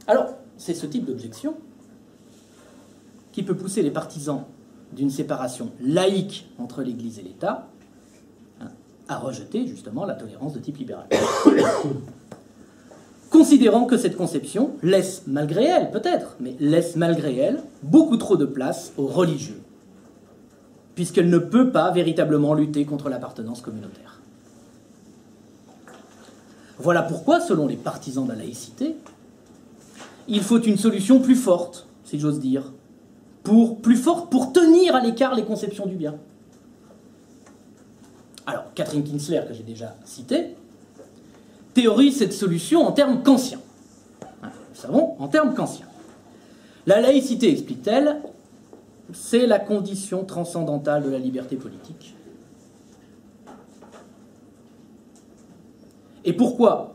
Alors, c'est ce type d'objection qui peut pousser les partisans d'une séparation laïque entre l'Église et l'État à rejeter justement la tolérance de type libéral. Considérant que cette conception laisse malgré elle, peut-être, mais laisse malgré elle beaucoup trop de place aux religieux, puisqu'elle ne peut pas véritablement lutter contre l'appartenance communautaire. Voilà pourquoi, selon les partisans de la laïcité, il faut une solution plus forte, si j'ose dire, plus forte pour tenir à l'écart les conceptions du bien. Alors, Catherine Kinsler, que j'ai déjà citée, théorise cette solution en termes kantiens. Nous savons, en termes kantiens. La laïcité, explique-t-elle, c'est la condition transcendantale de la liberté politique. Et pourquoi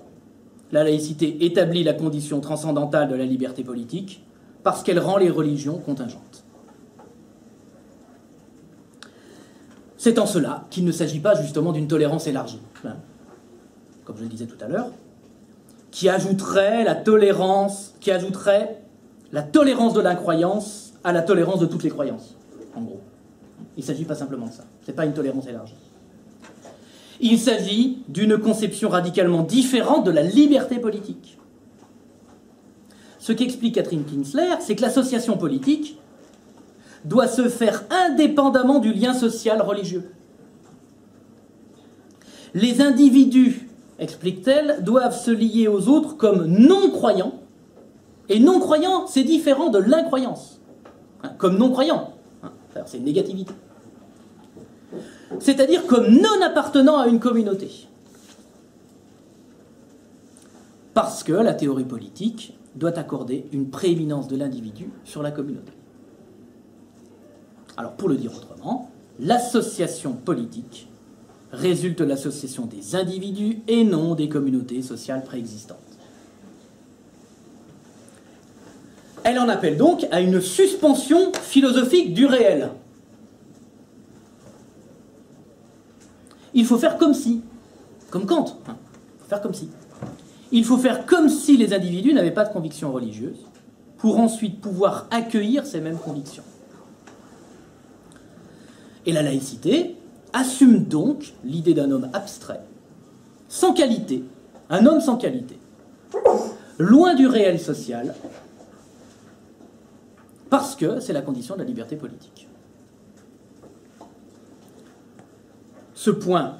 la laïcité établit la condition transcendantale de la liberté politique? Parce qu'elle rend les religions contingentes. C'est en cela qu'il ne s'agit pas justement d'une tolérance élargie, comme je le disais tout à l'heure, qui ajouterait la tolérance de l'incroyance à la tolérance de toutes les croyances, en gros. Il ne s'agit pas simplement de ça. Ce n'est pas une tolérance élargie. Il s'agit d'une conception radicalement différente de la liberté politique. Ce qu'explique Catherine Kinsler, c'est que l'association politique doit se faire indépendamment du lien social religieux. Les individus, explique-t-elle, doivent se lier aux autres comme non-croyants, et non-croyant, c'est différent de l'incroyance. Comme non-croyant, c'est une négativité. C'est-à-dire comme non appartenant à une communauté. Parce que la théorie politique doit accorder une prééminence de l'individu sur la communauté. Alors, pour le dire autrement, l'association politique résulte de l'association des individus et non des communautés sociales préexistantes. Elle en appelle donc à une suspension philosophique du réel. Il faut faire comme si, comme Kant, il faut faire comme si. Il faut faire comme si les individus n'avaient pas de convictions religieuses, pour ensuite pouvoir accueillir ces mêmes convictions. Et la laïcité assume donc l'idée d'un homme abstrait, sans qualité, un homme sans qualité, loin du réel social, parce que c'est la condition de la liberté politique. Ce point,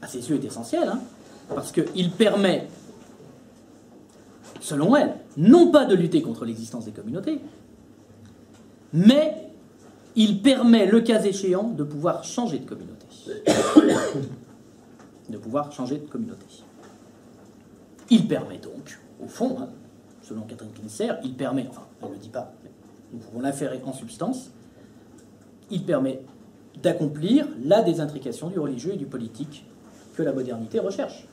à ses yeux, est essentiel, parce qu'il permet, selon elle, non pas de lutter contre l'existence des communautés, mais il permet, le cas échéant, de pouvoir changer de communauté. De pouvoir changer de communauté. Il permet donc, au fond, selon Catherine Kinsler, il permet, enfin, elle ne le dit pas, mais nous pouvons l'inférer en substance, il permet d'accomplir la désintrication du religieux et du politique que la modernité recherche.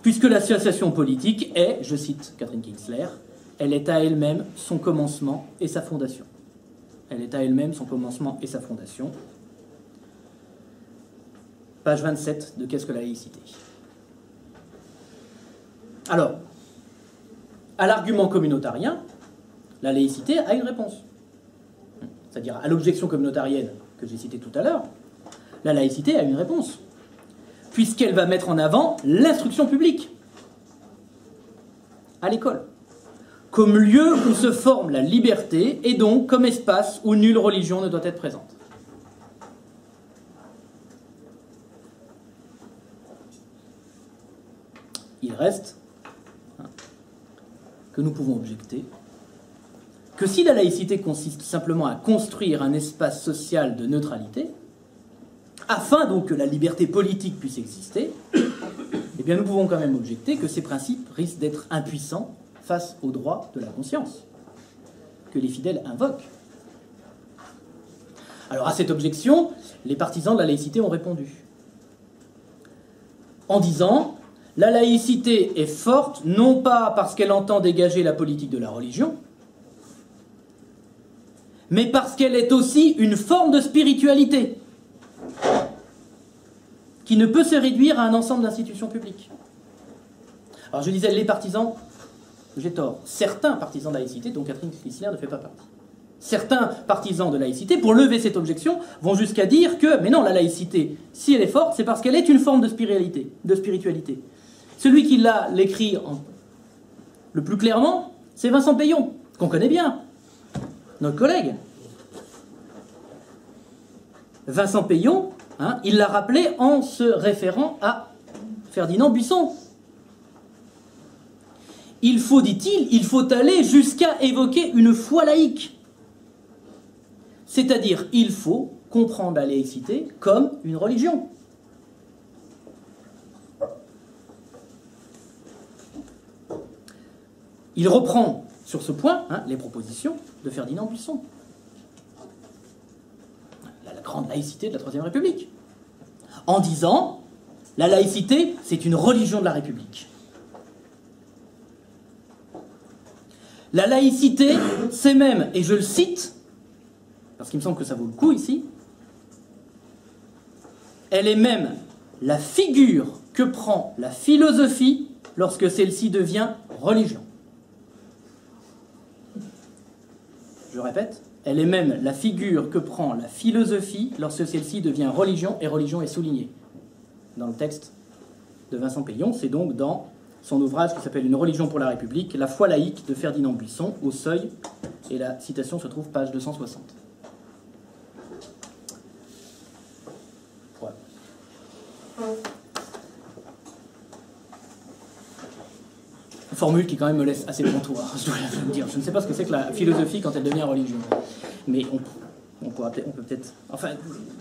Puisque l'association politique est, je cite Catherine Kinsler, elle est à elle-même son commencement et sa fondation. Elle est à elle-même son commencement et sa fondation. Page 27 de Qu'est-ce que la laïcité? Alors, à l'argument communautarien, la laïcité a une réponse. C'est-à-dire à l'objection communautarienne que j'ai citée tout à l'heure, la laïcité a une réponse, puisqu'elle va mettre en avant l'instruction publique à l'école, comme lieu où se forme la liberté, et donc comme espace où nulle religion ne doit être présente. Il reste que nous pouvons objecter que si la laïcité consiste simplement à construire un espace social de neutralité, afin donc que la liberté politique puisse exister, eh bien nous pouvons quand même objecter que ces principes risquent d'être impuissants face au droit de la conscience que les fidèles invoquent. Alors à cette objection, les partisans de la laïcité ont répondu en disant « La laïcité est forte non pas parce qu'elle entend dégager la politique de la religion, mais parce qu'elle est aussi une forme de spiritualité qui ne peut se réduire à un ensemble d'institutions publiques. » Alors je disais, les partisans j'ai tort. Certains partisans de laïcité, dont Catherine Chrysler ne fait pas partie. Certains partisans de laïcité, pour lever cette objection, vont jusqu'à dire que, mais non, la laïcité, si elle est forte, c'est parce qu'elle est une forme de spiritualité. Celui qui l'écrit le plus clairement, c'est Vincent Peillon, qu'on connaît bien, notre collègue. Vincent Peillon, il l'a rappelé en se référant à Ferdinand Buisson. Il faut, dit-il, il faut aller jusqu'à évoquer une foi laïque. C'est-à-dire, il faut comprendre la laïcité comme une religion. Il reprend sur ce point les propositions de Ferdinand Buisson. La grande laïcité de la Troisième République. En disant, la laïcité, c'est une religion de la République. La laïcité, c'est même, et je le cite, parce qu'il me semble que ça vaut le coup ici, elle est même la figure que prend la philosophie lorsque celle-ci devient religion. Je répète, elle est même la figure que prend la philosophie lorsque celle-ci devient religion, et religion est soulignée. Dans le texte de Vincent Peillon, c'est donc dans son ouvrage qui s'appelle « Une religion pour la République, la foi laïque de Ferdinand Buisson, au Seuil », et la citation se trouve page 260. Voilà. Une formule qui quand même me laisse assez pantois, je dois le dire. Je ne sais pas ce que c'est que la philosophie quand elle devient religion. Mais on peut peut-être... Enfin,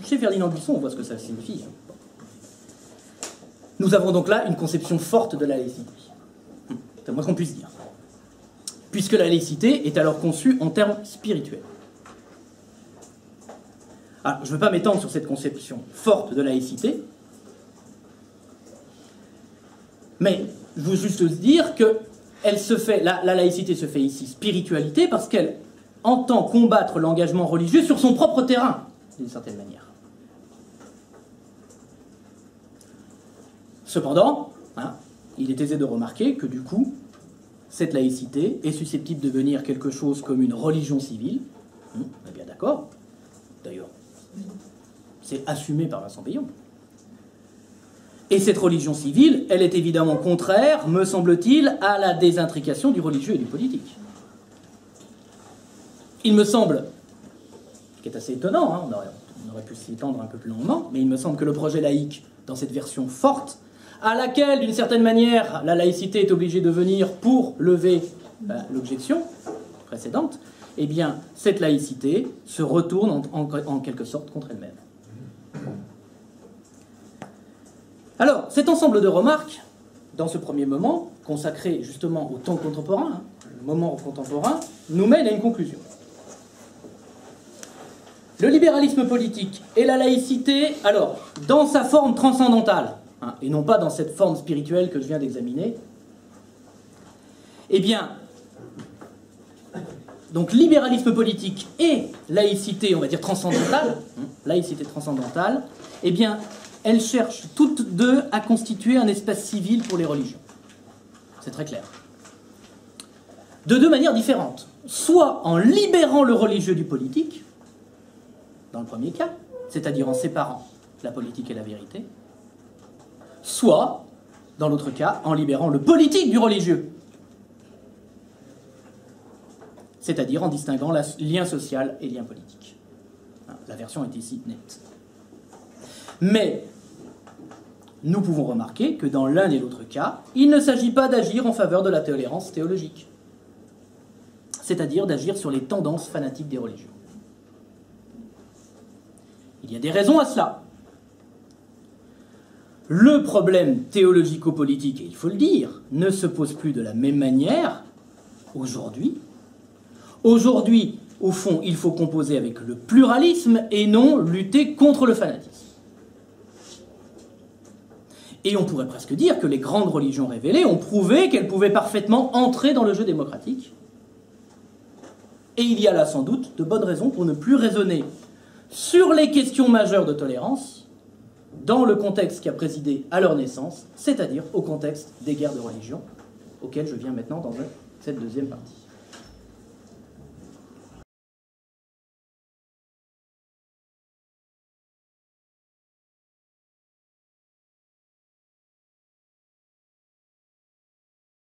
chez Ferdinand Buisson, on voit ce que ça signifie. Nous avons donc là une conception forte de la laïcité. C'est le moins qu'on puisse dire. Puisque la laïcité est alors conçue en termes spirituels. Alors, je ne veux pas m'étendre sur cette conception forte de laïcité, mais je veux juste dire que la laïcité se fait ici spiritualité parce qu'elle entend combattre l'engagement religieux sur son propre terrain, d'une certaine manière. Cependant, il est aisé de remarquer que du coup, cette laïcité est susceptible de devenir quelque chose comme une religion civile. On est bien d'accord. D'ailleurs, c'est assumé par Vincent Peillon. Et cette religion civile, elle est évidemment contraire, me semble-t-il, à la désintrication du religieux et du politique. Il me semble, ce qui est assez étonnant, on aurait pu s'y étendre un peu plus longuement, mais il me semble que le projet laïque, dans cette version forte, à laquelle, d'une certaine manière, la laïcité est obligée de venir pour lever l'objection précédente, eh bien, cette laïcité se retourne en quelque sorte contre elle-même. Alors, cet ensemble de remarques, dans ce premier moment, consacré justement au temps contemporain, le moment contemporain, nous mène à une conclusion. Le libéralisme politique et la laïcité, alors, dans sa forme transcendantale, et non pas dans cette forme spirituelle que je viens d'examiner, eh bien, donc libéralisme politique et laïcité, on va dire transcendantale, laïcité transcendantale, eh bien, elles cherchent toutes deux à constituer un espace civil pour les religions. C'est très clair. De deux manières différentes. Soit en libérant le religieux du politique, dans le premier cas, c'est-à-dire en séparant la politique et la vérité, soit, dans l'autre cas, en libérant le politique du religieux, c'est-à-dire en distinguant lien social et lien politique. La version est ici nette. Mais nous pouvons remarquer que dans l'un et l'autre cas, il ne s'agit pas d'agir en faveur de la tolérance théologique, c'est-à-dire d'agir sur les tendances fanatiques des religions. Il y a des raisons à cela. Le problème théologico-politique, et il faut le dire, ne se pose plus de la même manière aujourd'hui. Aujourd'hui, au fond, il faut composer avec le pluralisme et non lutter contre le fanatisme. Et on pourrait presque dire que les grandes religions révélées ont prouvé qu'elles pouvaient parfaitement entrer dans le jeu démocratique. Et il y a là sans doute de bonnes raisons pour ne plus raisonner sur les questions majeures de tolérance dans le contexte qui a présidé à leur naissance, c'est-à-dire au contexte des guerres de religion, auxquelles je viens maintenant dans un cette deuxième partie.